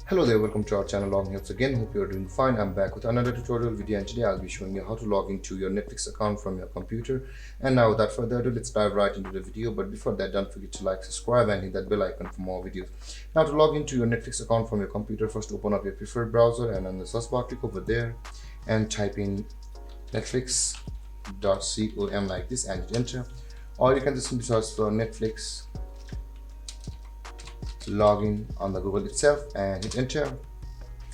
Hello there, welcome to our channel Login Helps again. Hope you're doing fine. I'm back with another tutorial video, and today I'll be showing you how to log into your Netflix account from your computer. And now without further ado, let's dive right into the video. But before that, don't forget to like, subscribe and hit that bell icon for more videos. Now to log into your Netflix account from your computer, first open up your preferred browser and on the search bar click over there and type in netflix.com like this and hit enter. Or you can just simply search for Netflix login on the Google itself and hit enter,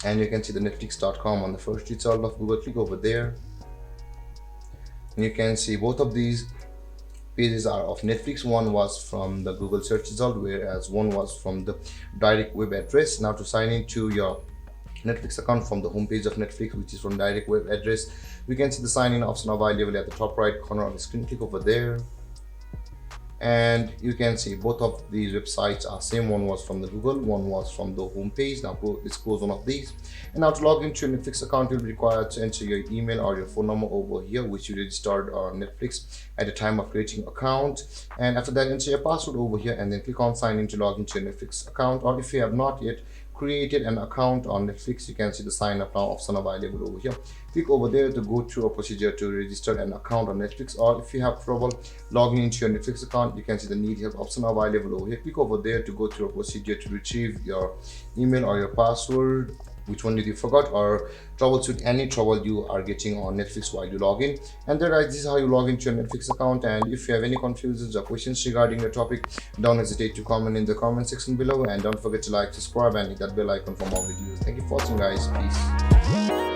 and you can see the netflix.com on the first result of Google. Click over there and you can see both of these pages are of Netflix. One was from the Google search result, whereas one was from the direct web address. Now to sign into your Netflix account from the home page of Netflix, which is from direct web address, we can see the sign in option available at the top right corner of the screen. Click over there and you can see both of these websites are same. One was from the Google, one was from the home page. Now let's close one of these, and now to log into your Netflix account you'll be required to enter your email or your phone number over here, which you registered on Netflix at the time of creating account. And after that, enter your password over here and then click on sign in to log into your Netflix account. Or if you have not yet created an account on Netflix, you can see the sign up now option available over here. Click over there to go through a procedure to register an account on Netflix. Or if you have trouble logging into your Netflix account, you can see the need help option available over here. Click over there to go through a procedure to retrieve your email or your password, which one did you forgot, or troubleshoot any trouble you are getting on Netflix while you log in. And then this is how you log into your Netflix account. And if you have any confusions or questions regarding the topic, don't hesitate to comment in the comment section below, and don't forget to like, subscribe and hit that bell icon for more videos. Thank you for watching guys. Peace.